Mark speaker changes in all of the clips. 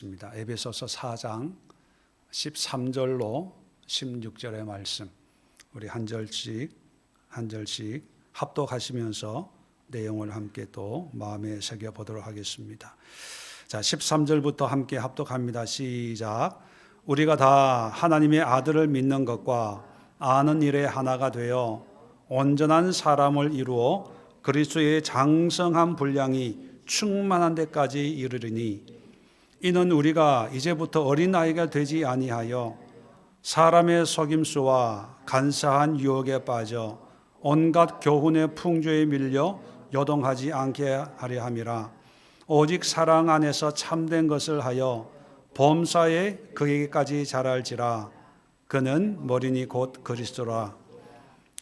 Speaker 1: 입니다. 에베소서 4장 13절로 16절의 말씀, 우리 한 절씩 합독하시면서 내용을 함께 또 마음에 새겨 보도록 하겠습니다. 자, 13절부터 함께 합독합니다. 시작. 우리가 다 하나님의 아들을 믿는 것과 아는 일에 하나가 되어 온전한 사람을 이루어 그리스도의 장성한 분량이 충만한 데까지 이르리니, 이는 우리가 이제부터 어린아이가 되지 아니하여 사람의 속임수와 간사한 유혹에 빠져 온갖 교훈의 풍조에 밀려 요동하지 않게 하려 함이라. 오직 사랑 안에서 참된 것을 하여 범사에 그에게까지 자랄지라. 그는 머리니 곧 그리스도라.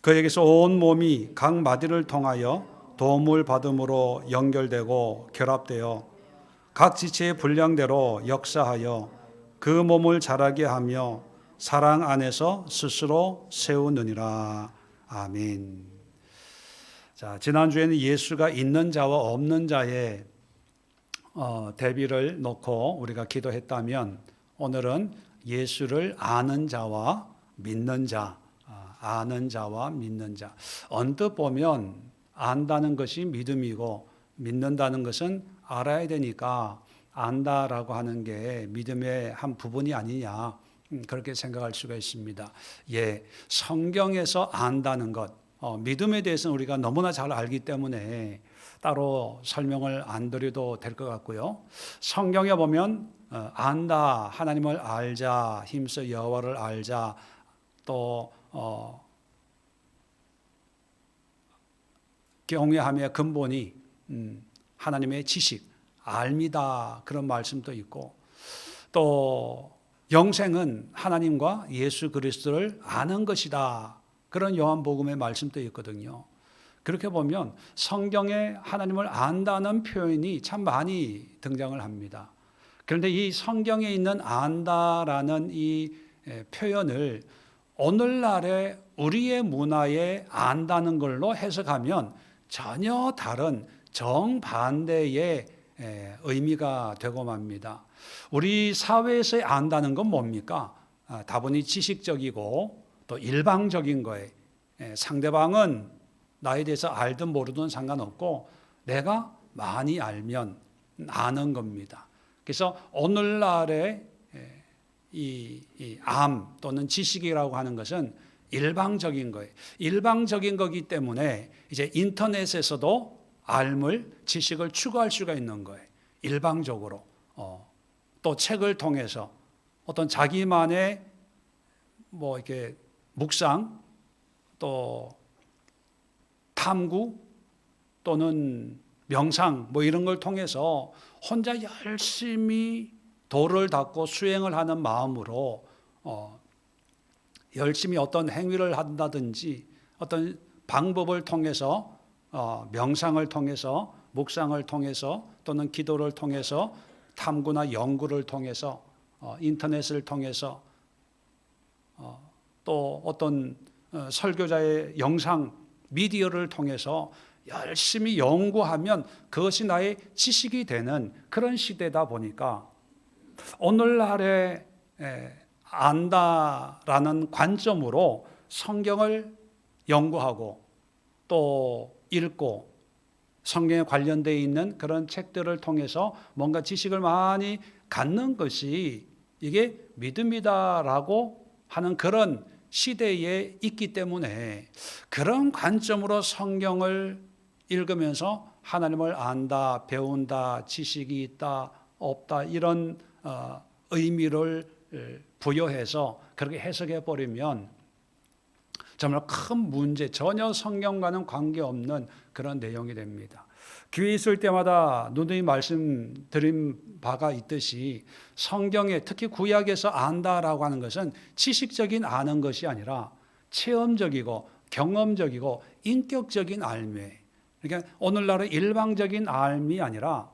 Speaker 1: 그에게서 온 몸이 각 마디를 통하여 도움을 받음으로 연결되고 결합되어 각 지체의 분량대로 역사하여 그 몸을 자라게 하며 사랑 안에서 스스로 세우느니라. 아멘. 자, 지난주에는 예수가 있는 자와 없는 자의 대비를 놓고 우리가 기도했다면, 오늘은 예수를 아는 자와 믿는 자, 아는 자와 믿는 자. 언뜻 보면 안다는 것이 믿음이고 믿는다는 것은 알아야 되니까 안다라고 하는 게 믿음의 한 부분이 아니냐, 그렇게 생각할 수가 있습니다. 예, 성경에서 안다는 것, 믿음에 대해서는 우리가 너무나 잘 알기 때문에 따로 설명을 안 드려도 될 것 같고요. 성경에 보면 안다, 하나님을 알자, 힘써 여호와를 알자, 또 경외함의 근본이 하나님의 지식, 알미다, 그런 말씀도 있고, 또 영생은 하나님과 예수 그리스도를 아는 것이다, 그런 요한복음의 말씀도 있거든요. 그렇게 보면 성경에 하나님을 안다는 표현이 참 많이 등장을 합니다. 그런데 이 성경에 있는 안다라는 이 표현을 오늘날의 우리의 문화에 안다는 걸로 해석하면 전혀 다른 정반대의 의미가 되고 맙니다. 우리 사회에서 안다는 건 뭡니까? 다분히 지식적이고 또 일방적인 거예요. 상대방은 나에 대해서 알든 모르든 상관없고 내가 많이 알면 아는 겁니다. 그래서 오늘날의 이 암 또는 지식이라고 하는 것은 일방적인 거예요. 일방적인 거기 때문에 이제 인터넷에서도 알물, 지식을 추구할 수가 있는 거예요. 일방적으로. 또 책을 통해서 어떤 자기만의 이렇게 묵상, 또 탐구 또는 명상 이런 걸 통해서 혼자 열심히 도를 닦고 수행을 하는 마음으로 열심히 어떤 행위를 한다든지 어떤 방법을 통해서 명상을 통해서, 묵상을 통해서, 또는 기도를 통해서, 탐구나 연구를 통해서, 인터넷을 통해서, 또 어떤 설교자의 영상, 미디어를 통해서 열심히 연구하면 그것이 나의 지식이 되는 그런 시대다 보니까, 오늘날의 안다라는 관점으로 성경을 연구하고 또 읽고 성경에 관련되어 있는 그런 책들을 통해서 뭔가 지식을 많이 갖는 것이 이게 믿음이다라고 하는 그런 시대에 있기 때문에, 그런 관점으로 성경을 읽으면서 하나님을 안다, 배운다, 지식이 있다, 없다, 이런 의미를 부여해서 그렇게 해석해 버리면 정말 큰 문제, 전혀 성경과는 관계없는 그런 내용이 됩니다. 교회에 있을 때마다 누누이 말씀드린 바가 있듯이 성경에, 특히 구약에서 안다라고 하는 것은 지식적인 아는 것이 아니라 체험적이고 경험적이고 인격적인 알미예요. 그러니까 오늘날의 일방적인 알미 아니라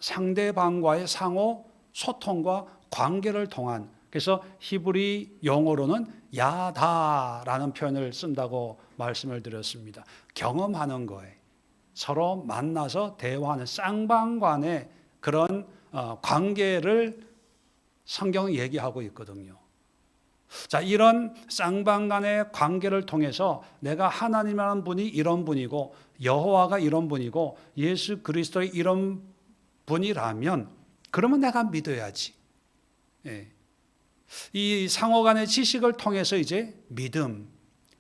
Speaker 1: 상대방과의 상호 소통과 관계를 통한, 그래서 히브리 용어로는 야다라는 표현을 쓴다고 말씀을 드렸습니다. 경험하는 거예요. 서로 만나서 대화하는 쌍방간의 그런 관계를 성경은 얘기하고 있거든요. 자, 이런 쌍방간의 관계를 통해서 내가 하나님이라는 분이 이런 분이고 여호와가 이런 분이고 예수 그리스도의 이런 분이라면 그러면 내가 믿어야지. 예. 이 상호간의 지식을 통해서 이제 믿음,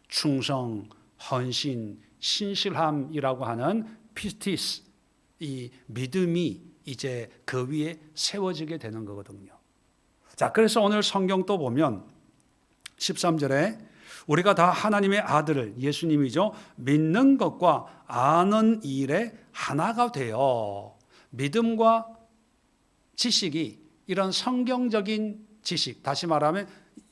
Speaker 1: 충성, 헌신, 신실함이라고 하는 피스티스, 이 믿음이 이제 그 위에 세워지게 되는 거거든요. 자, 그래서 오늘 성경 또 보면 13절에 우리가 다 하나님의 아들을, 예수님이죠, 믿는 것과 아는 일에 하나가 되어, 믿음과 지식이 이런 성경적인 지식, 다시 말하면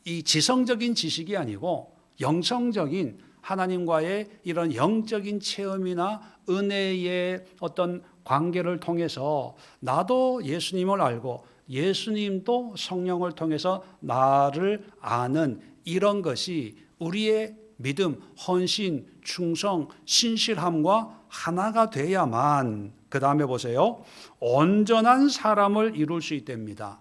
Speaker 1: 이 지성적인 지식이 아니고 영성적인 하나님과의 이런 영적인 체험이나 은혜의 어떤 관계를 통해서 나도 예수님을 알고 예수님도 성령을 통해서 나를 아는 이런 것이 우리의 믿음, 헌신, 충성, 신실함과 하나가 돼야만, 그 다음에 보세요, 온전한 사람을 이룰 수 있답니다.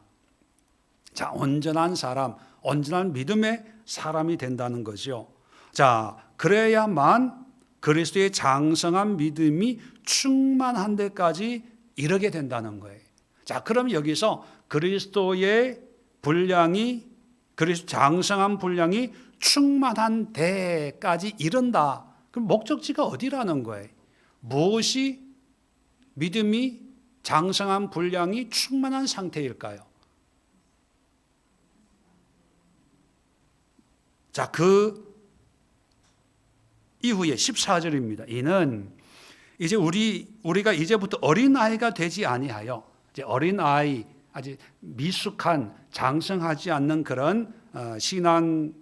Speaker 1: 자, 온전한 사람, 온전한 믿음의 사람이 된다는 거죠. 자, 그래야만 그리스도의 장성한 믿음이 충만한 데까지 이르게 된다는 거예요. 자, 그럼 여기서 그리스도의 분량이, 그리스도 장성한 분량이 충만한 데까지 이른다. 그럼 목적지가 어디라는 거예요? 무엇이 믿음이 장성한 분량이 충만한 상태일까요? 자, 그 이후에 14절입니다. 이는 이제 우리가 이제부터 어린아이가 되지 아니하여, 이제 어린아이, 아직 미숙한 장성하지 않는 그런 신앙이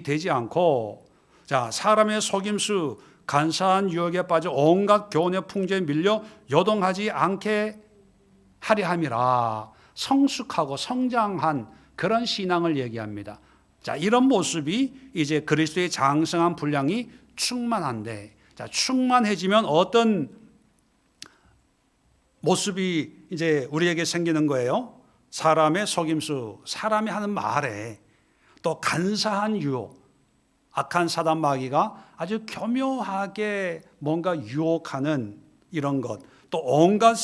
Speaker 1: 되지 않고, 자, 사람의 속임수 간사한 유혹에 빠져 온갖 교훈의 풍조에 밀려 요동하지 않게 하려 함이라. 성숙하고 성장한 그런 신앙을 얘기합니다. 자, 이런 모습이 이제 그리스도의 장성한 분량이 충만한데, 자, 충만해지면 어떤 모습이 이제 우리에게 생기는 거예요? 사람의 속임수, 사람이 하는 말에 또 간사한 유혹, 악한 사단 마귀가 아주 교묘하게 뭔가 유혹하는 이런 것, 또 온갖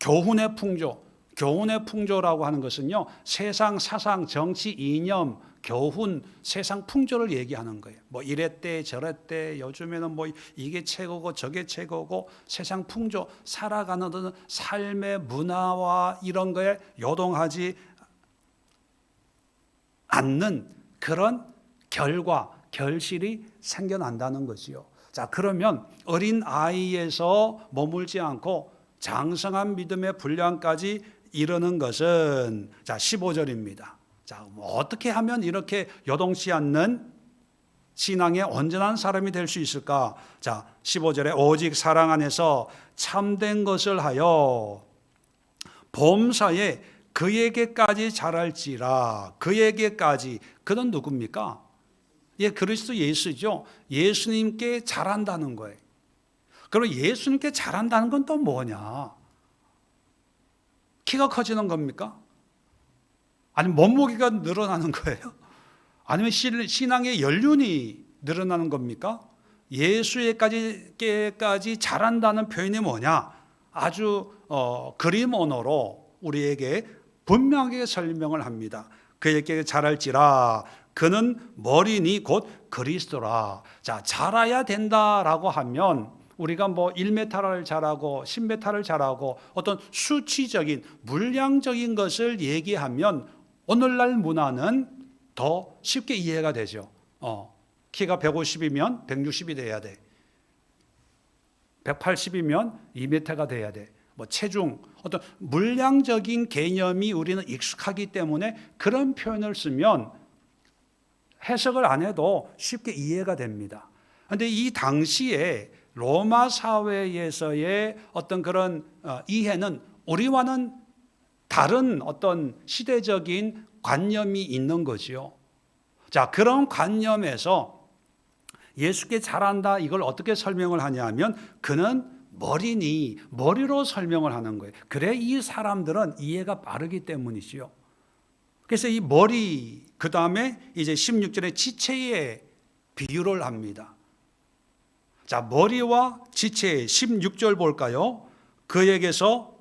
Speaker 1: 교훈의 풍조, 교훈의 풍조라고 하는 것은요, 세상 사상, 정치, 이념, 교훈, 세상 풍조를 얘기하는 거예요. 뭐 이랬대 저랬대, 요즘에는 뭐 이게 최고고 저게 최고고, 세상 풍조, 살아가는 삶의 문화와 이런 거에 요동하지 않는 그런 결과, 결실이 생겨난다는 거지요. 자, 그러면 어린 아이에서 머물지 않고 장성한 믿음의 분량까지 이르는 것은, 자, 15절입니다. 자, 뭐 어떻게 하면 이렇게 요동치 않는 신앙의 온전한 사람이 될 수 있을까? 자, 15절에 오직 사랑 안에서 참된 것을 하여 범사에 그에게까지 자랄지라. 그에게까지, 그는 누굽니까? 예, 그리스도 예수죠. 예수님께 자란다는 거예요. 그럼 예수님께 자란다는 건 또 뭐냐? 키가 커지는 겁니까? 아니면 몸무게가 늘어나는 거예요? 아니면 신앙의 연륜이 늘어나는 겁니까? 예수에게까지 자란다는 표현이 뭐냐? 아주 그림 언어로 우리에게 분명하게 설명을 합니다. 그에게 자랄지라. 그는 머리니 곧 그리스도라. 자, 자라야 된다라고 하면 우리가 뭐 1m를 자라고 10m를 자라고 어떤 수치적인 물량적인 것을 얘기하면 오늘날 문화는 더 쉽게 이해가 되죠. 키가 150이면 160이 돼야 돼. 180이면 2m가 돼야 돼. 뭐 체중, 어떤 물량적인 개념이 우리는 익숙하기 때문에 그런 표현을 쓰면 해석을 안 해도 쉽게 이해가 됩니다. 그런데 이 당시에 로마 사회에서의 어떤 그런 이해는 우리와는 다른 어떤 시대적인 관념이 있는 거지요. 자, 그런 관념에서 예수께 잘한다, 이걸 어떻게 설명을 하냐 하면 그는 머리니 머리로 설명을 하는 거예요. 그래 이 사람들은 이해가 빠르기 때문이지요. 그래서 이 머리 그 다음에 이제 16절에 지체의 비유를 합니다. 자, 머리와 지체 16절 볼까요? 그에게서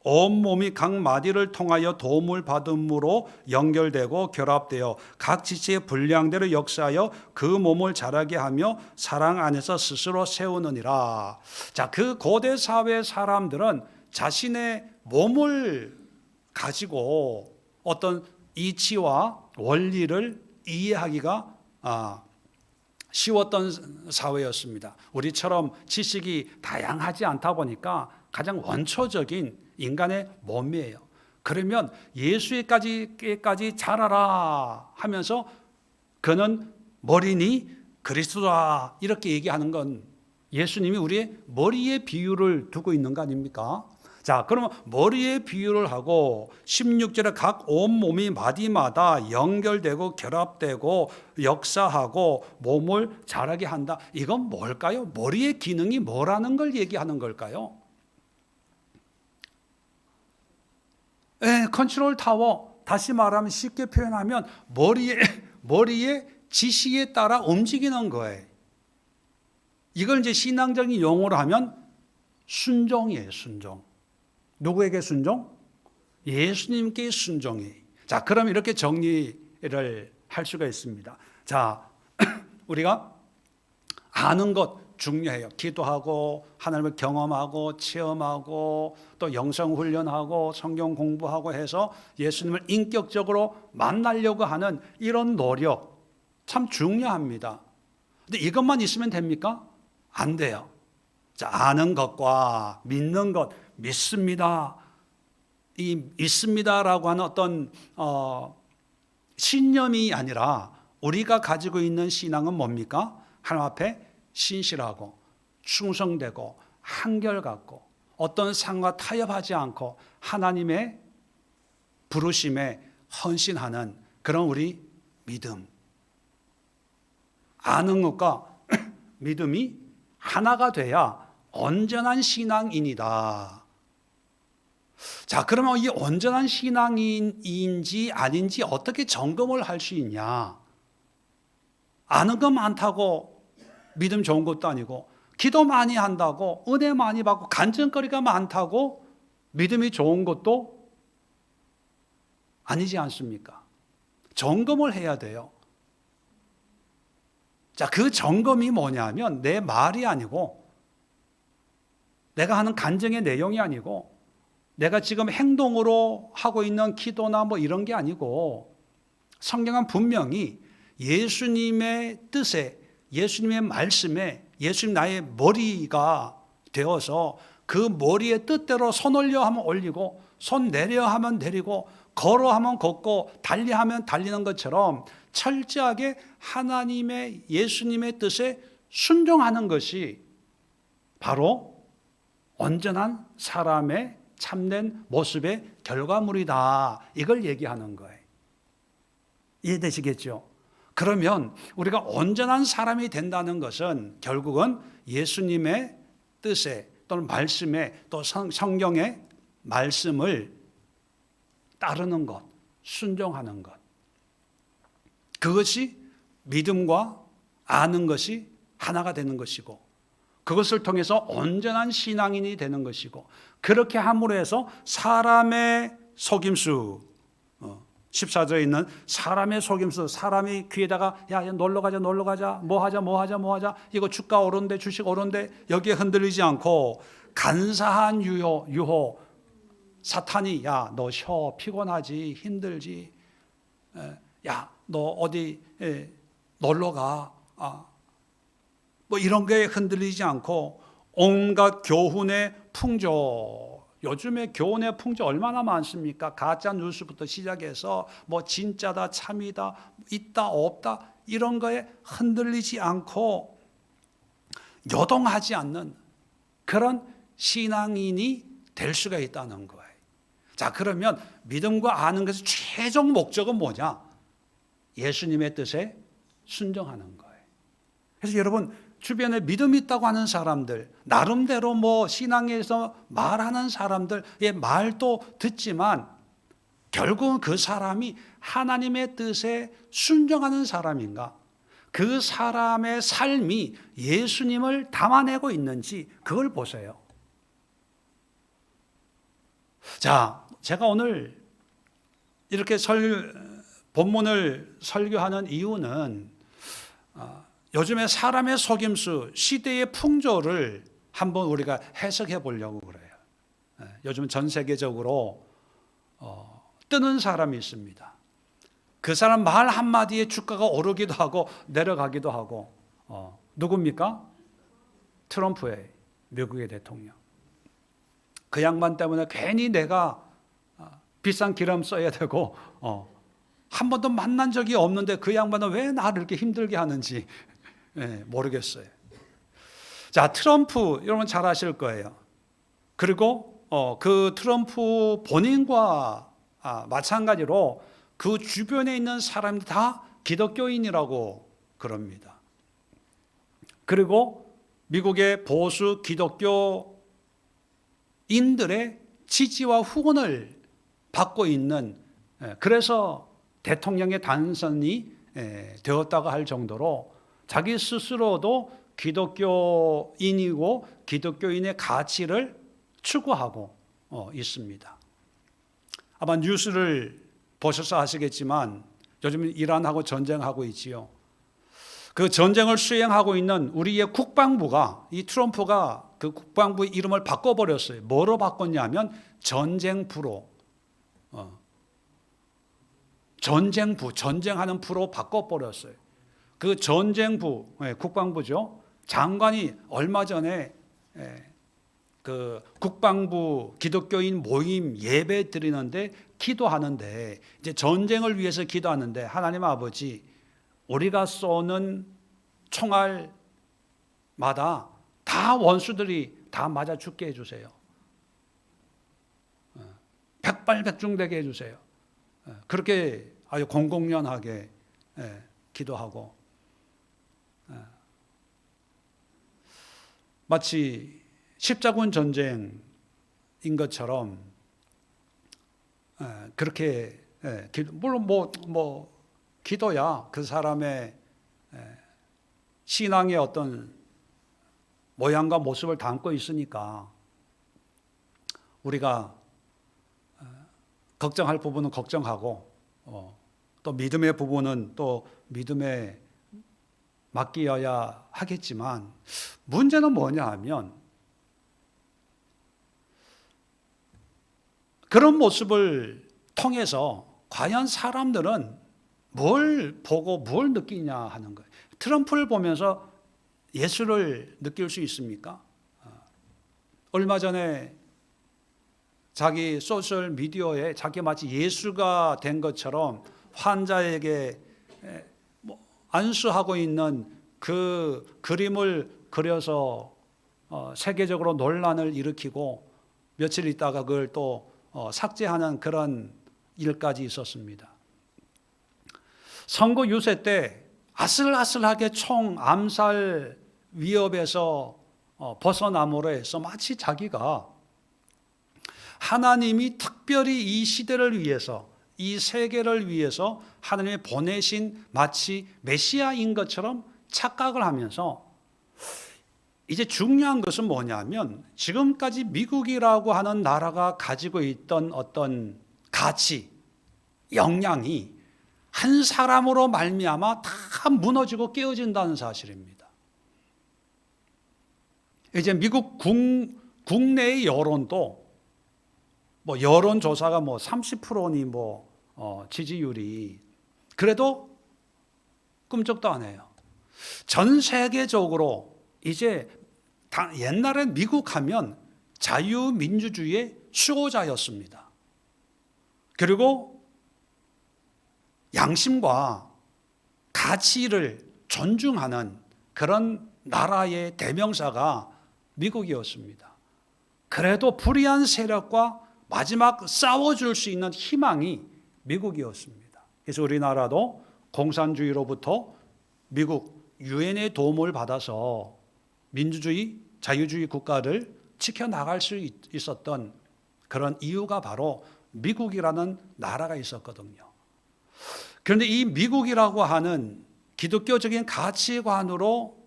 Speaker 1: 온몸이 각 마디를 통하여 도움을 받음으로 연결되고 결합되어 각 지체의 분량대로 역사하여 그 몸을 자라게 하며 사랑 안에서 스스로 세우느니라. 자, 그 고대 사회 사람들은 자신의 몸을 가지고 어떤 이치와 원리를 이해하기가 쉬웠던 사회였습니다. 우리처럼 지식이 다양하지 않다 보니까 가장 원초적인 인간의 몸이에요. 그러면 예수께까지 자라라 하면서 그는 머리니 그리스도다 이렇게 얘기하는 건 예수님이 우리의 머리의 비유를 두고 있는 거 아닙니까? 자, 그러면 머리의 비유를 하고 16절에 각 온몸이 마디마다 연결되고 결합되고 역사하고 몸을 자라게 한다. 이건 뭘까요? 머리의 기능이 뭐라는 걸 얘기하는 걸까요? 컨트롤 타워, 다시 말하면 쉽게 표현하면 머리의 지시에 따라 움직이는 거예요. 이걸 이제 신앙적인 용어로 하면 순종이에요, 순종. 누구에게 순종? 예수님께 순종이. 자, 그럼 이렇게 정리를 할 수가 있습니다. 자, 우리가 아는 것 중요해요. 기도하고 하나님을 경험하고 체험하고 또 영성 훈련하고 성경 공부하고 해서 예수님을 인격적으로 만나려고 하는 이런 노력 참 중요합니다. 근데 이것만 있으면 됩니까? 안 돼요. 자, 아는 것과 믿는 것, 믿습니다. 이 믿습니다라고 하는 어떤 신념이 아니라 우리가 가지고 있는 신앙은 뭡니까? 하나님 앞에 신실하고 충성되고 한결같고 어떤 상과 타협하지 않고 하나님의 부르심에 헌신하는 그런 우리 믿음. 아는 것과 믿음이 하나가 돼야 온전한 신앙인이다. 자, 그러면 이 온전한 신앙인인지 아닌지 어떻게 점검을 할 수 있냐? 아는 것 많다고 믿음 좋은 것도 아니고, 기도 많이 한다고, 은혜 많이 받고, 간증거리가 많다고 믿음이 좋은 것도 아니지 않습니까? 점검을 해야 돼요. 자, 그 점검이 뭐냐면 내 말이 아니고, 내가 하는 간증의 내용이 아니고, 내가 지금 행동으로 하고 있는 기도나 뭐 이런 게 아니고, 성경은 분명히 예수님의 뜻에, 예수님의 말씀에, 예수님 나의 머리가 되어서 그 머리의 뜻대로 손 올려 하면 올리고, 손 내려 하면 내리고, 걸어 하면 걷고, 달리 하면 달리는 것처럼 철저하게 하나님의 예수님의 뜻에 순종하는 것이 바로 온전한 사람의 참된 모습의 결과물이다. 이걸 얘기하는 거예요. 이해되시겠죠? 그러면 우리가 온전한 사람이 된다는 것은 결국은 예수님의 뜻에 또는 말씀에 또 성경의 말씀을 따르는 것, 순종하는 것. 그것이 믿음과 아는 것이 하나가 되는 것이고, 그것을 통해서 온전한 신앙인이 되는 것이고, 그렇게 함으로 해서 사람의 속임수, 14절에 있는 사람의 속임수, 사람이 귀에다가 야 놀러 가자 뭐 하자 이거 주가 오른데 주식 오른데 여기에 흔들리지 않고 간사한 유혹 사탄이 야 너 쉬어 피곤하지 힘들지 야 너 어디 놀러 가 뭐 이런 거에 흔들리지 않고 온갖 교훈의 풍조, 요즘에 교훈의 풍조 얼마나 많습니까? 가짜 뉴스부터 시작해서 뭐 진짜다 참이다 있다 없다 이런 거에 흔들리지 않고 요동하지 않는 그런 신앙인이 될 수가 있다는 거예요. 자, 그러면 믿음과 아는 것의 최종 목적은 뭐냐? 예수님의 뜻에 순종하는 거예요. 그래서 여러분 주변에 믿음 있다고 하는 사람들, 나름대로 뭐 신앙에서 말하는 사람들의 말도 듣지만 결국은 그 사람이 하나님의 뜻에 순종하는 사람인가? 그 사람의 삶이 예수님을 담아내고 있는지 그걸 보세요. 자, 제가 오늘 이렇게 본문을 설교하는 이유는 요즘에 사람의 속임수, 시대의 풍조를 한번 우리가 해석해 보려고 그래요. 요즘 전 세계적으로 뜨는 사람이 있습니다. 그 사람 말 한마디에 주가가 오르기도 하고 내려가기도 하고 누굽니까? 트럼프의 미국의 대통령. 그 양반 때문에 괜히 내가 비싼 기름 써야 되고 한 번도 만난 적이 없는데 그 양반은 왜 나를 이렇게 힘들게 하는지 모르겠어요. 자, 트럼프 여러분 잘 아실 거예요. 그리고 그 트럼프 본인과 마찬가지로 그 주변에 있는 사람들 다 기독교인이라고 그럽니다. 그리고 미국의 보수 기독교인들의 지지와 후원을 받고 있는, 그래서 대통령의 당선이 되었다고 할 정도로 자기 스스로도 기독교인이고 기독교인의 가치를 추구하고 있습니다. 아마 뉴스를 보셔서 아시겠지만 요즘 이란하고 전쟁하고 있지요. 그 전쟁을 수행하고 있는 우리의 국방부가, 이 트럼프가 그 국방부 이름을 바꿔버렸어요. 뭐로 바꿨냐면 전쟁부로, 전쟁부, 전쟁하는 부로 바꿔버렸어요. 그 전쟁부, 국방부죠. 장관이 얼마 전에 그 국방부 기독교인 모임 예배 드리는데 기도하는데, 이제 전쟁을 위해서 기도하는데, 하나님 아버지, 우리가 쏘는 총알마다 다 원수들이 다 맞아 죽게 해주세요. 백발백중되게 해주세요. 그렇게 아주 공공연하게 기도하고, 마치 십자군 전쟁인 것처럼 그렇게 물론 뭐 기도야 그 사람의 신앙의 어떤 모양과 모습을 담고 있으니까 우리가 걱정할 부분은 걱정하고 또 믿음의 부분은 또 믿음에 맡기어야 하겠지만, 문제는 뭐냐 하면 그런 모습을 통해서 과연 사람들은 뭘 보고 뭘 느끼냐 하는 거예요. 트럼프를 보면서 예수를 느낄 수 있습니까? 얼마 전에 자기 소셜 미디어에 자기 마치 예수가 된 것처럼 환자에게 안수하고 있는 그 그림을 그려서 세계적으로 논란을 일으키고 며칠 있다가 그걸 또 삭제하는 그런 일까지 있었습니다. 선거 유세 때 아슬아슬하게 총 암살 위협에서 벗어남으로 해서 마치 자기가 하나님이 특별히 이 시대를 위해서, 이 세계를 위해서 하나님이 보내신 마치 메시아인 것처럼 착각을 하면서, 이제 중요한 것은 뭐냐면 지금까지 미국이라고 하는 나라가 가지고 있던 어떤 가치, 역량이 한 사람으로 말미암아 다 무너지고 깨어진다는 사실입니다. 이제 미국 국내의 여론도 뭐 여론조사가 뭐 30%니 지지율이, 그래도 꿈쩍도 안 해요. 전 세계적으로 이제 옛날엔 미국 하면 자유민주주의의 수호자였습니다. 그리고 양심과 가치를 존중하는 그런 나라의 대명사가 미국이었습니다. 그래도 불의한 세력과 마지막 싸워줄 수 있는 희망이 미국이었습니다. 그래서 우리나라도 공산주의로부터 미국 유엔의 도움을 받아서 민주주의, 자유주의 국가를 지켜나갈 수 있었던 그런 이유가 바로 미국이라는 나라가 있었거든요. 그런데 이 미국이라고 하는 기독교적인 가치관으로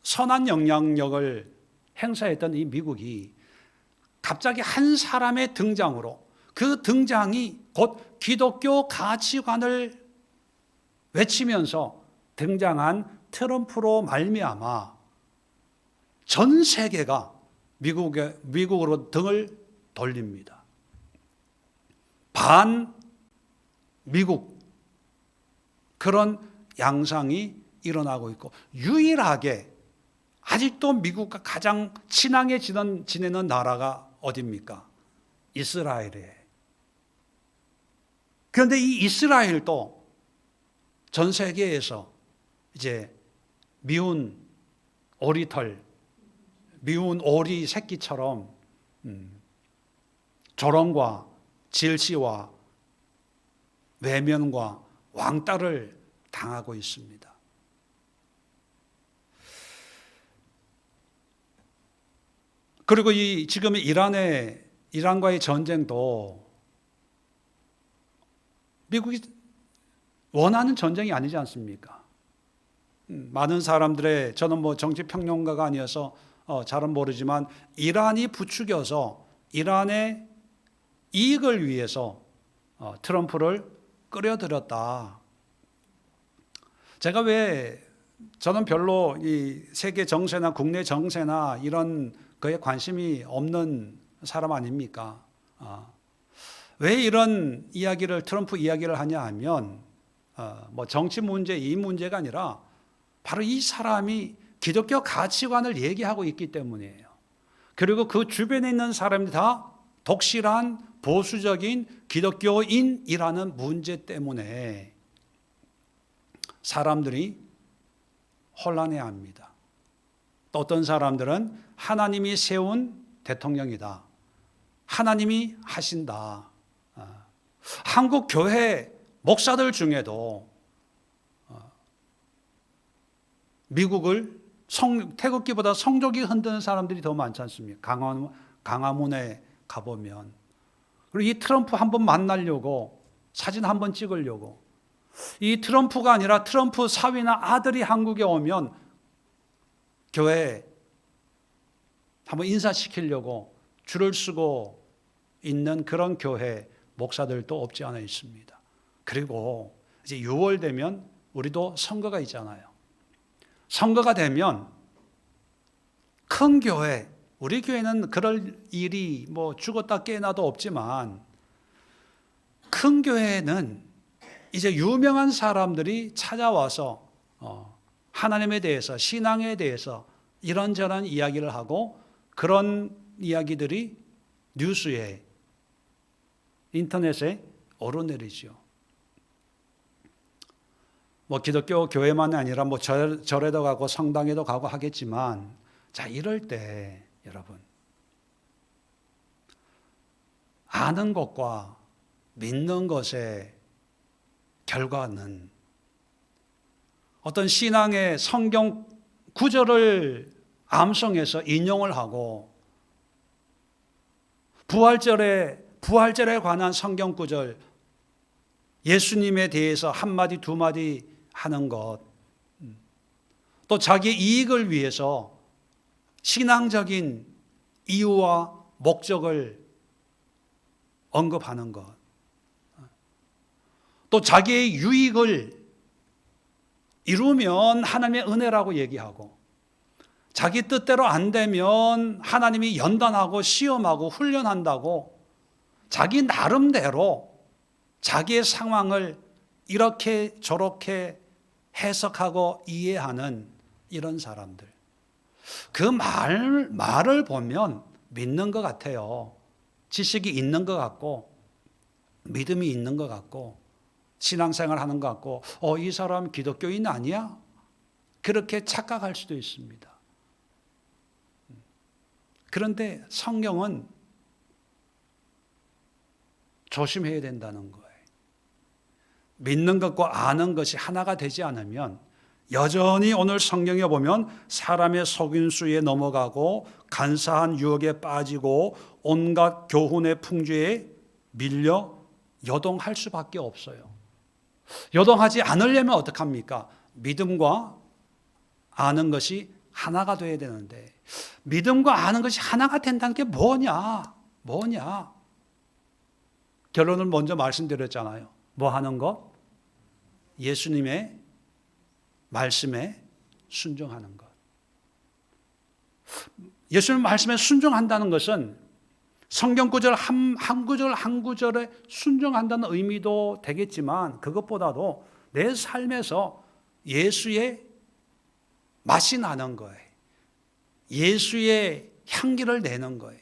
Speaker 1: 선한 영향력을 행사했던 이 미국이 갑자기 한 사람의 등장으로, 그 등장이 곧 기독교 가치관을 외치면서 등장한 트럼프로 말미암아 전 세계가 미국으로 등을 돌립니다. 반 미국, 그런 양상이 일어나고 있고, 유일하게 아직도 미국과 가장 친하게 지내는 나라가 어디입니까? 이스라엘이에요. 그런데 이 이스라엘도 전 세계에서 이제 미운 오리털, 미운 오리 새끼처럼 조롱과 질시와 외면과 왕따를 당하고 있습니다. 그리고 지금 이란과의 전쟁도 미국이 원하는 전쟁이 아니지 않습니까? 많은 사람들의, 저는 정치평론가가 아니어서 잘은 모르지만, 이란이 부추겨서 이란의 이익을 위해서 트럼프를 끌어들였다. 저는 별로 이 세계 정세나 국내 정세나 이런 거에 관심이 없는 사람 아닙니까? 왜 이런 트럼프 이야기를 하냐 하면, 정치 문제, 이 문제가 아니라 바로 이 사람이 기독교 가치관을 얘기하고 있기 때문이에요. 그리고 그 주변에 있는 사람들이 다 독실한 보수적인 기독교인이라는 문제 때문에 사람들이 혼란해합니다. 또 어떤 사람들은 하나님이 세운 대통령이다, 하나님이 하신다. 한국 교회 목사들 중에도 미국을 태극기보다 성적이 흔드는 사람들이 더 많지 않습니까? 강화문에 가보면. 그리고 이 트럼프 한번 만나려고, 사진 한번 찍으려고, 이 트럼프가 아니라 트럼프 사위나 아들이 한국에 오면 교회에 한번 인사시키려고 줄을 서고 있는 그런 교회 목사들도 없지 않아 있습니다. 그리고 이제 6월 되면 우리도 선거가 있잖아요. 선거가 되면 큰 교회, 우리 교회는 그럴 일이 죽었다 깨어나도 없지만, 큰 교회는 이제 유명한 사람들이 찾아와서 하나님에 대해서, 신앙에 대해서 이런저런 이야기를 하고, 그런 이야기들이 뉴스에, 인터넷에 오르내리죠. 기독교 교회만이 아니라 절에도 가고 성당에도 가고 하겠지만, 자, 이럴 때 여러분, 아는 것과 믿는 것의 결과는 어떤 신앙의 성경 구절을 암송해서 인용을 하고, 부활절에 관한 성경 구절, 예수님에 대해서 한마디 두마디 하는 것, 또 자기 이익을 위해서 신앙적인 이유와 목적을 언급하는 것, 또 자기의 유익을 이루면 하나님의 은혜라고 얘기하고, 자기 뜻대로 안 되면 하나님이 연단하고 시험하고 훈련한다고 자기 나름대로 자기의 상황을 이렇게 저렇게 해석하고 이해하는 이런 사람들, 그 말을 보면 믿는 것 같아요. 지식이 있는 것 같고, 믿음이 있는 것 같고, 신앙생활 하는 것 같고, 이 사람 기독교인 아니야? 그렇게 착각할 수도 있습니다. 그런데 성경은 조심해야 된다는 거예요. 믿는 것과 아는 것이 하나가 되지 않으면 여전히 오늘 성경에 보면 사람의 속임수에 넘어가고 간사한 유혹에 빠지고 온갖 교훈의 풍조에 밀려 요동할 수밖에 없어요. 요동하지 않으려면 어떡합니까? 믿음과 아는 것이 하나가 돼야 되는데, 믿음과 아는 것이 하나가 된다는 게 뭐냐? 결론을 먼저 말씀드렸잖아요. 뭐 하는 것? 예수님의 말씀에 순종하는 것. 예수님 말씀에 순종한다는 것은 성경 구절 한 구절 한 구절에 순종한다는 의미도 되겠지만, 그것보다도 내 삶에서 예수의 맛이 나는 거예요. 예수의 향기를 내는 거예요.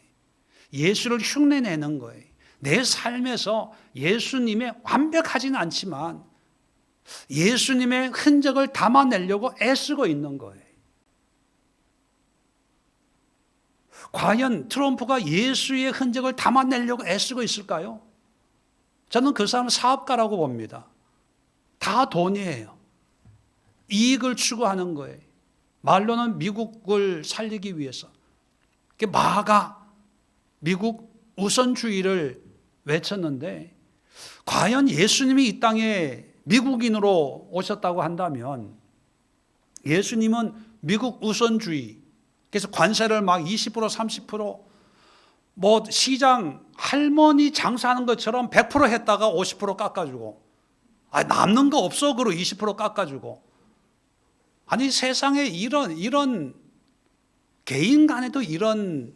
Speaker 1: 예수를 흉내내는 거예요. 내 삶에서 예수님의 완벽하지는 않지만 예수님의 흔적을 담아내려고 애쓰고 있는 거예요. 과연 트럼프가 예수의 흔적을 담아내려고 애쓰고 있을까요? 저는 그 사람은 사업가라고 봅니다. 다 돈이에요. 이익을 추구하는 거예요. 말로는 미국을 살리기 위해서. 마가 미국 우선주의를 외쳤는데, 과연 예수님이 이 땅에 미국인으로 오셨다고 한다면 예수님은 미국 우선주의, 그래서 관세를 막 20% 30% 뭐 시장 할머니 장사하는 것처럼 100% 했다가 50% 깎아주고, 남는 거 없어 그러고 20% 깎아주고, 아니 세상에 이런 개인 간에도 이런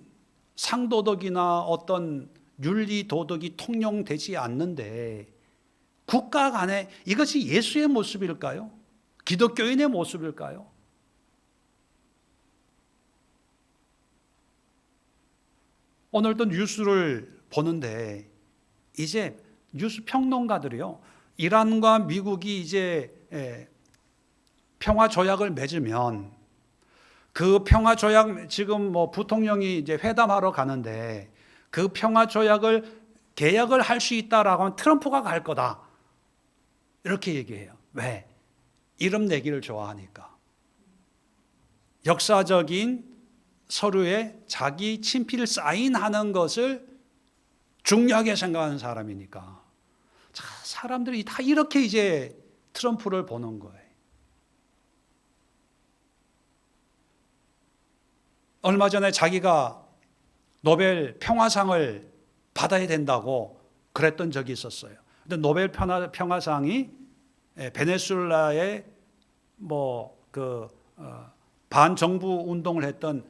Speaker 1: 상도덕이나 어떤 윤리 도덕이 통용되지 않는데 국가 간에 이것이 예수의 모습일까요? 기독교인의 모습일까요? 오늘도 뉴스를 보는데 이제 뉴스 평론가들이요, 이란과 미국이 이제 평화 조약을 맺으면 그 평화 조약, 지금 뭐 부통령이 이제 회담하러 가는데 그 평화 조약을 계약을 할 수 있다라고 하면 트럼프가 갈 거다, 이렇게 얘기해요. 왜? 이름 내기를 좋아하니까. 역사적인 서류에 자기 친필 사인하는 것을 중요하게 생각하는 사람이니까. 자, 사람들이 다 이렇게 이제 트럼프를 보는 거예요. 얼마 전에 자기가 노벨 평화상을 받아야 된다고 그랬던 적이 있었어요. 근데 노벨 평화상이 베네수엘라의 반정부 운동을 했던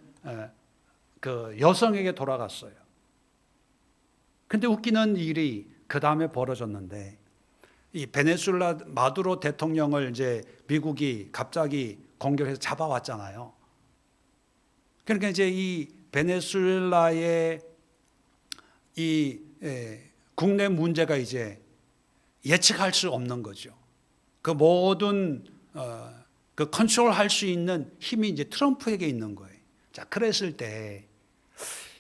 Speaker 1: 그 여성에게 돌아갔어요. 근데 웃기는 일이 그 다음에 벌어졌는데, 이 베네수엘라 마두로 대통령을 이제 미국이 갑자기 공격해서 잡아왔잖아요. 그러니까 이제 이 베네수엘라의 이 국내 문제가 이제 예측할 수 없는 거죠. 그 모든 그 컨트롤할 수 있는 힘이 이제 트럼프에게 있는 거예요. 자, 그랬을 때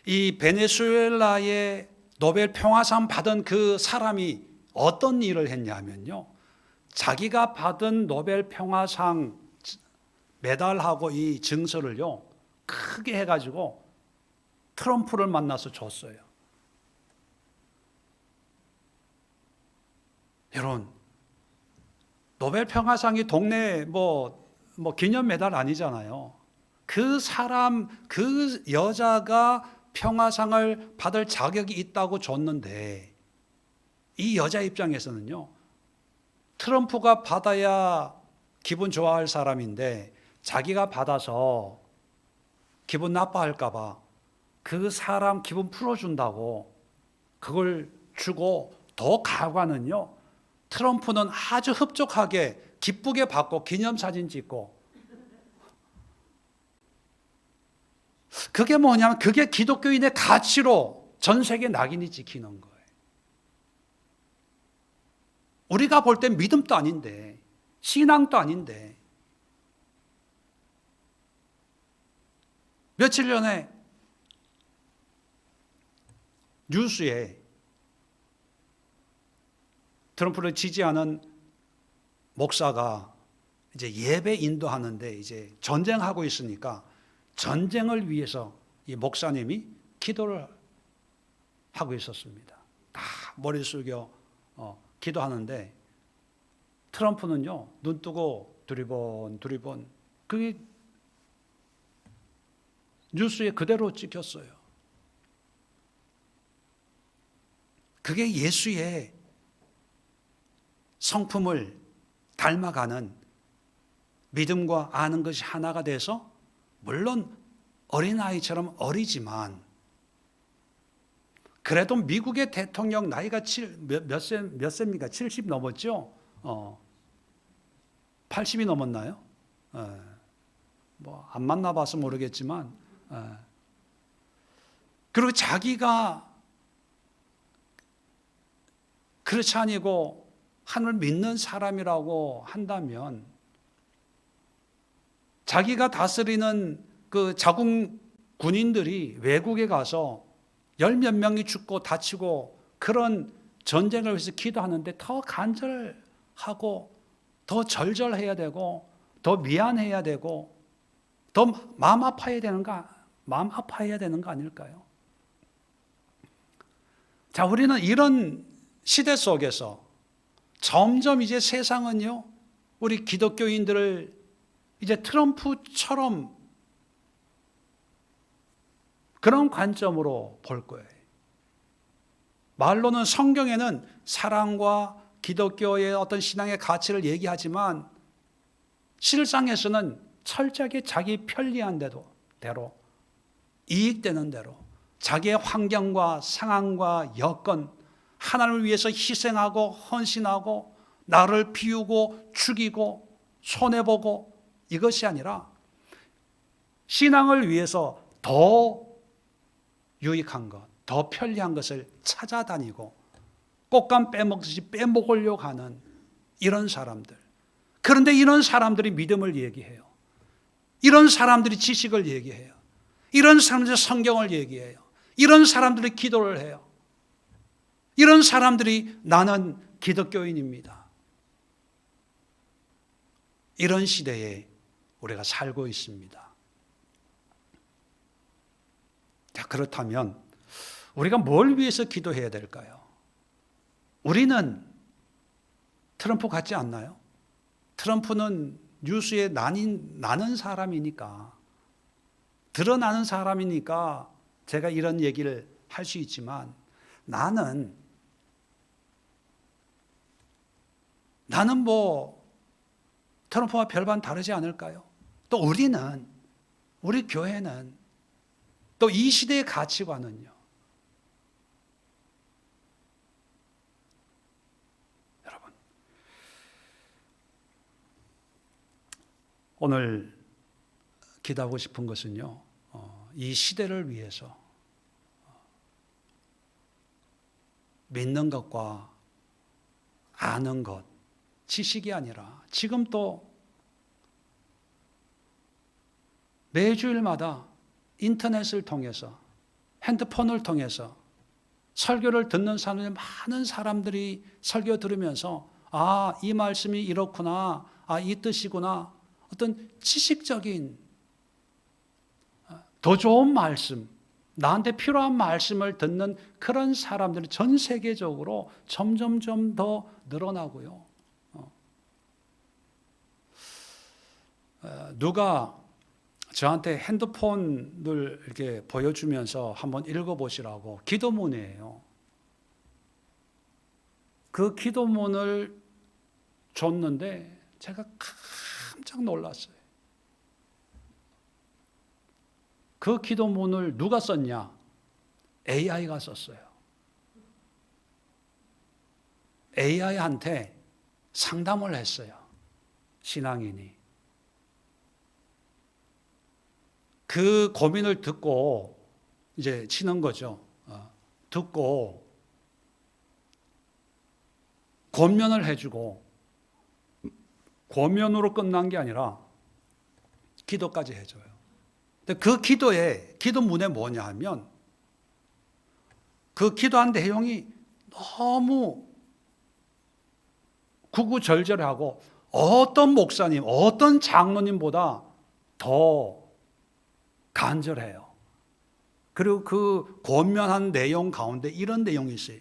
Speaker 1: 이 베네수엘라의 노벨 평화상 받은 그 사람이 어떤 일을 했냐면요, 자기가 받은 노벨 평화상 메달하고 이 증서를요 크게 해가지고 트럼프를 만나서 줬어요. 여러분, 노벨 평화상이 동네 뭐 기념 메달 아니잖아요. 그 사람, 그 여자가 평화상을 받을 자격이 있다고 줬는데, 이 여자 입장에서는요, 트럼프가 받아야 기분 좋아할 사람인데 자기가 받아서 기분 나빠할까 봐 그 사람 기분 풀어준다고 그걸 주고, 더 가관은요, 트럼프는 아주 흡족하게 기쁘게 받고 기념사진 찍고, 그게 뭐냐면 그게 기독교인의 가치로 전 세계 낙인이 찍히는 거예요. 우리가 볼 땐 믿음도 아닌데, 신앙도 아닌데. 며칠 전에 뉴스에 트럼프를 지지하는 목사가 이제 예배 인도하는데 이제 전쟁하고 있으니까 전쟁을 위해서 이 목사님이 기도를 하고 있었습니다. 다 머리 숙여 기도하는데 트럼프는요 눈 뜨고 두리번 그게 뉴스에 그대로 찍혔어요. 그게 예수의 성품을 닮아가는 믿음과 아는 것이 하나가 돼서 물론 어린아이처럼 어리지만 그래도 미국의 대통령 나이가 몇 세입니까? 70 넘었죠? 80이 넘었나요? 뭐 안 만나봐서 모르겠지만 그리고 자기가 그렇지 아니고 하나님을 믿는 사람이라고 한다면 자기가 다스리는 그 자국 군인들이 외국에 가서 열 몇 명이 죽고 다치고 그런 전쟁을 위해서 기도하는데 더 간절하고 더 절절해야 되고 더 미안해야 되고 더 마음 아파해야 되는 거 아닐까요? 자, 우리는 이런 시대 속에서 점점 이제 세상은요, 우리 기독교인들을 이제 트럼프처럼 그런 관점으로 볼 거예요. 말로는 성경에는 사랑과 기독교의 어떤 신앙의 가치를 얘기하지만 실상에서는 철저하게 자기 편리한 대로 이익되는 대로 자기의 환경과 상황과 여건 하나님을 위해서 희생하고 헌신하고 나를 비우고 죽이고 손해보고 이것이 아니라 신앙을 위해서 더 유익한 것, 더 편리한 것을 찾아다니고 꽃감 빼먹듯이 빼먹으려고 하는 이런 사람들. 그런데 이런 사람들이 믿음을 얘기해요. 이런 사람들이 지식을 얘기해요. 이런 사람들이 성경을 얘기해요. 이런 사람들이 기도를 해요. 이런 사람들이 나는 기독교인입니다. 이런 시대에 우리가 살고 있습니다. 자, 그렇다면 우리가 뭘 위해서 기도해야 될까요? 우리는 트럼프 같지 않나요? 트럼프는 뉴스에 나는 사람이니까, 드러나는 사람이니까 제가 이런 얘기를 할 수 있지만 나는 뭐 트럼프와 별반 다르지 않을까요? 또 우리 교회는 또 이 시대의 가치관은요. 여러분, 오늘 기도하고 싶은 것은요. 이 시대를 위해서 믿는 것과 아는 것, 지식이 아니라 지금 또 매주일마다 인터넷을 통해서 핸드폰을 통해서 설교를 듣는 사람들이 많은 사람들이 설교 들으면서 이 말씀이 이렇구나, 이 뜻이구나, 어떤 지식적인 더 좋은 말씀, 나한테 필요한 말씀을 듣는 그런 사람들이 전 세계적으로 점점점 더 늘어나고요. 누가 저한테 핸드폰을 이렇게 보여주면서 한번 읽어보시라고 기도문이에요. 그 기도문을 줬는데 제가 깜짝 놀랐어요. 그 기도문을 누가 썼냐? AI가 썼어요. AI한테 상담을 했어요. 신앙인이. 그 고민을 듣고 이제 치는 거죠. 듣고 권면을 해주고 권면으로 끝난 게 아니라 기도까지 해줘요. 근데 그 기도문에 뭐냐 하면 그 기도한 내용이 너무 구구절절하고 어떤 목사님, 어떤 장로님보다 더 간절해요. 그리고 그 권면한 내용 가운데 이런 내용이 있어요.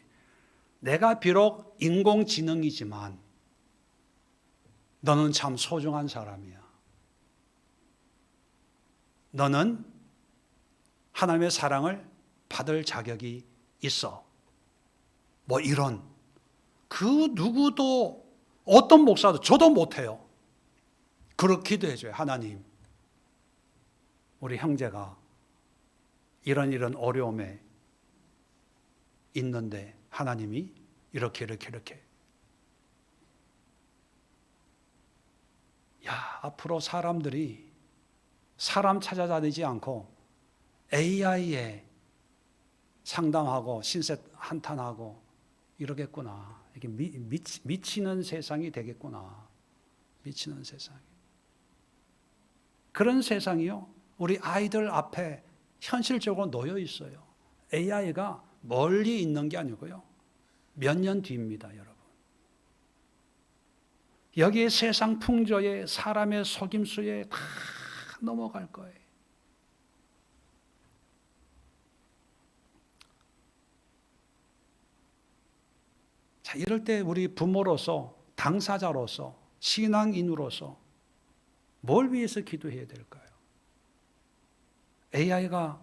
Speaker 1: 내가 비록 인공지능이지만 너는 참 소중한 사람이야. 너는 하나님의 사랑을 받을 자격이 있어. 뭐 이런, 그 누구도, 어떤 목사도, 저도 못해요. 그렇게 기도해줘요. 하나님, 우리 형제가 이런 어려움에 있는데 하나님이 이렇게 앞으로 사람들이 사람 찾아다니지 않고 AI에 상담하고 신세 한탄하고 이러겠구나. 이게 미치는 세상이 되겠구나. 미치는 세상이. 그런 세상이요, 우리 아이들 앞에 현실적으로 놓여 있어요. AI가 멀리 있는 게 아니고요, 몇 년 뒤입니다, 여러분. 여기에 세상 풍조에, 사람의 속임수에 다 넘어갈 거예요. 자, 이럴 때 우리 부모로서, 당사자로서, 신앙인으로서 뭘 위해서 기도해야 될까요? AI가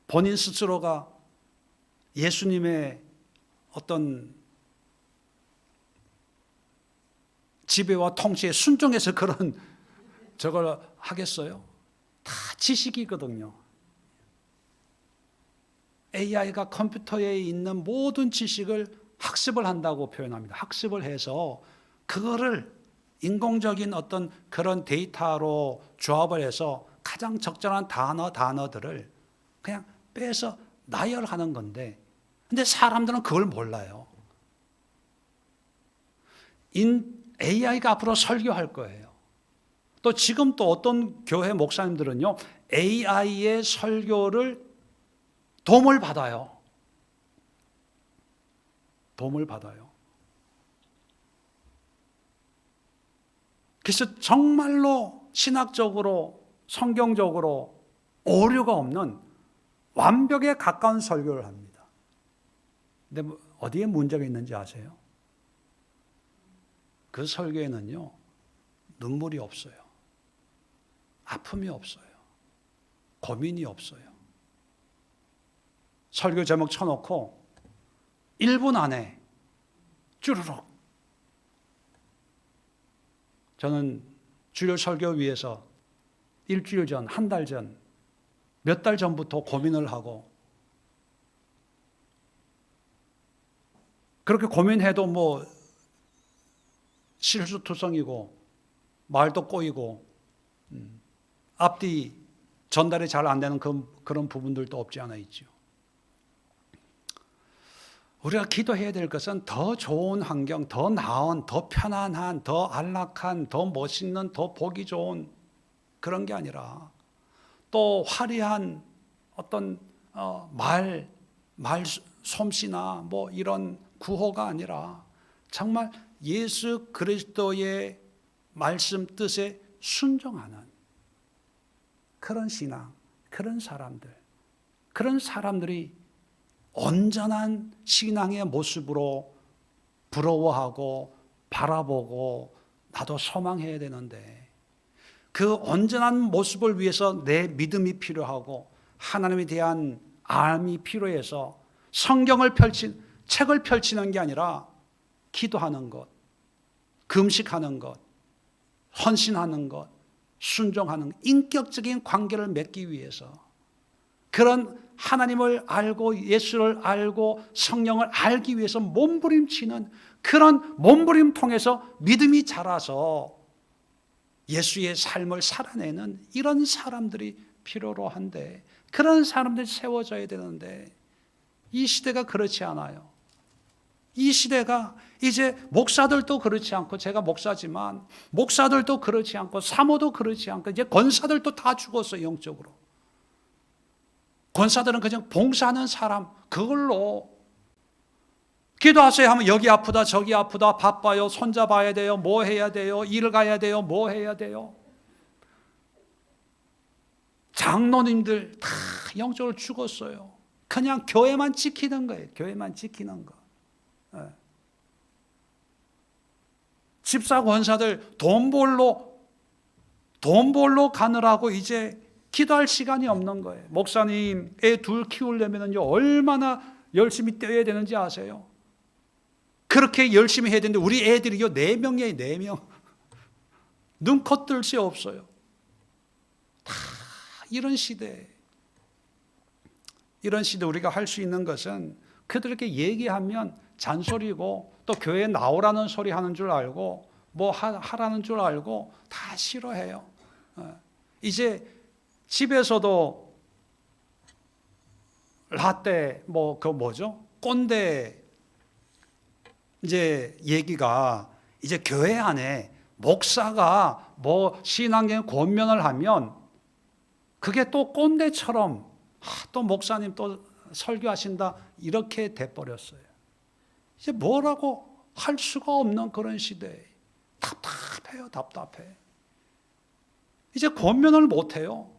Speaker 1: 본인 스스로가 예수님의 어떤 지배와 통치에 순종해서 그런 저걸 하겠어요? 다 지식이거든요. AI가 컴퓨터에 있는 모든 지식을 학습을 한다고 표현합니다. 학습을 해서 그거를 인공적인 어떤 그런 데이터로 조합을 해서 가장 적절한 단어들을 그냥 빼서 나열하는 건데, 근데 사람들은 그걸 몰라요. AI가 앞으로 설교할 거예요. 또 지금 또 어떤 교회 목사님들은요, AI의 설교를 도움을 받아요. 도움을 받아요. 그래서 정말로 신학적으로, 성경적으로 오류가 없는 완벽에 가까운 설교를 합니다. 근데 어디에 문제가 있는지 아세요? 그 설교에는요, 눈물이 없어요. 아픔이 없어요. 고민이 없어요. 설교 제목 쳐놓고 1분 안에 쭈르륵. 저는 주일 설교 위해서 일주일 전, 한 달 전, 몇 달 전부터 고민을 하고, 그렇게 고민해도 뭐 실수투성이고 말도 꼬이고 앞뒤 전달이 잘 안 되는 그런 부분들도 없지 않아 있죠. 우리가 기도해야 될 것은 더 좋은 환경, 더 나은, 더 편안한, 더 안락한, 더 멋있는, 더 보기 좋은 그런 게 아니라, 또 화려한 어떤 말 솜씨나 뭐 이런 구호가 아니라 정말 예수 그리스도의 말씀 뜻에 순종하는 그런 신앙, 그런 사람들이 온전한 신앙의 모습으로 부러워하고 바라보고 나도 소망해야 되는데, 그 온전한 모습을 위해서 내 믿음이 필요하고 하나님에 대한 암이 필요해서 책을 펼치는 게 아니라 기도하는 것, 금식하는 것, 헌신하는 것, 순종하는 인격적인 관계를 맺기 위해서, 그런 하나님을 알고 예수를 알고 성령을 알기 위해서 몸부림치는 그런 몸부림 통해서 믿음이 자라서 예수의 삶을 살아내는 이런 사람들이 필요로 한데, 그런 사람들이 세워져야 되는데 이 시대가 그렇지 않아요. 이 시대가 이제 목사들도 그렇지 않고, 제가 목사지만 목사들도 그렇지 않고, 사모도 그렇지 않고, 이제 권사들도 다 죽었어요. 영적으로. 권사들은 그냥 봉사하는 사람, 그걸로 기도하세요 하면 여기 아프다 저기 아프다 바빠요 손자 봐야 돼요 뭐 해야 돼요 일을 가야 돼요 뭐 해야 돼요. 장로님들 다 영적으로 죽었어요. 그냥 교회만 지키는 거예요. 교회만 지키는 거. 예. 집사 권사들 돈 벌러 가느라고 이제 기도할 시간이 없는 거예요. 목사님 애 둘 키우려면요 얼마나 열심히 뛰어야 되는지 아세요? 그렇게 열심히 해야 되는데 우리 애들이요 4명이에요. 4명. 눈코 뜰 새 없어요. 다 이런 시대 우리가 할 수 있는 것은 그들에게 얘기하면 잔소리고 또 교회에 나오라는 소리 하는 줄 알고 뭐 하라는 줄 알고 다 싫어해요. 이제 집에서도 라떼 그 뭐죠? 꼰대 이제 얘기가 이제 교회 안에 목사가 뭐 신앙의 권면을 하면 그게 또 꼰대처럼 또 목사님 또 설교하신다 이렇게 돼버렸어요. 이제 뭐라고 할 수가 없는 그런 시대에 답답해요. 답답해. 이제 권면을 못해요.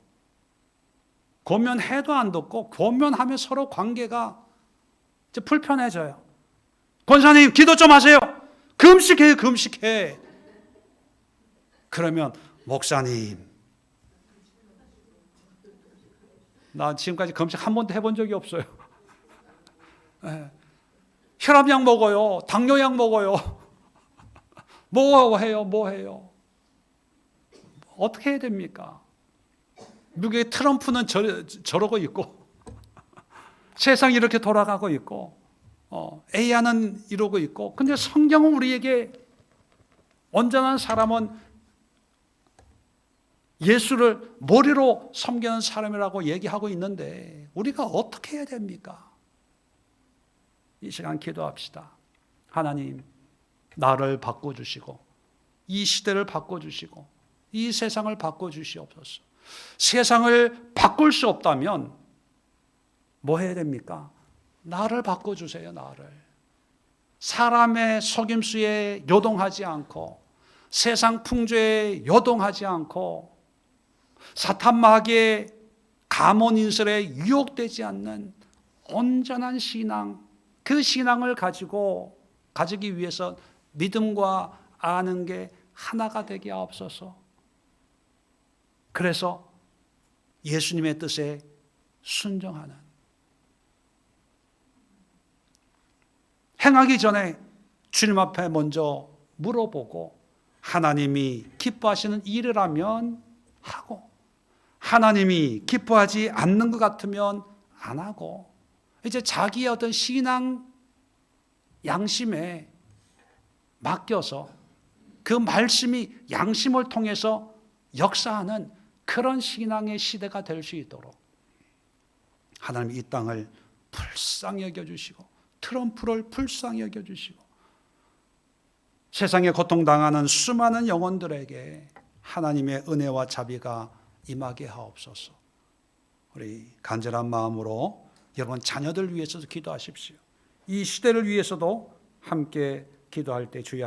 Speaker 1: 권면해도 안 듣고 권면하면 서로 관계가 이제 불편해져요. 권사님 기도 좀 하세요. 금식해. 그러면 목사님 나 지금까지 금식 한 번도 해본 적이 없어요. 네. 혈압약 먹어요. 당뇨약 먹어요. 뭐 해요? 어떻게 해야 됩니까? 미국의 트럼프는 저러고 있고 세상이 이렇게 돌아가고 있고 AI는 이러고 있고 근데 성경은 우리에게 온전한 사람은 예수를 머리로 섬기는 사람이라고 얘기하고 있는데 우리가 어떻게 해야 됩니까? 이 시간 기도합시다. 하나님 나를 바꿔주시고 이 시대를 바꿔주시고 이 세상을 바꿔주시옵소서. 세상을 바꿀 수 없다면 뭐 해야 됩니까? 나를 바꿔주세요. 나를. 사람의 속임수에 요동하지 않고 세상 풍조에 요동하지 않고 사탄 마귀의 가문인설에 유혹되지 않는 온전한 신앙, 그 신앙을 가지기 위해서 믿음과 아는 게 하나가 되게 하옵소서. 그래서 예수님의 뜻에 순종하는, 행하기 전에 주님 앞에 먼저 물어보고 하나님이 기뻐하시는 일이라면 하고 하나님이 기뻐하지 않는 것 같으면 안 하고 이제 자기의 어떤 신앙 양심에 맡겨서 그 말씀이 양심을 통해서 역사하는 그런 신앙의 시대가 될 수 있도록 하나님이 이 땅을 불쌍히 여겨주시고 트럼프를 불쌍히 여겨주시고 세상에 고통당하는 수많은 영혼들에게 하나님의 은혜와 자비가 임하게 하옵소서. 우리 간절한 마음으로 여러분 자녀들 위해서도 기도하십시오. 이 시대를 위해서도 함께 기도할 때 주여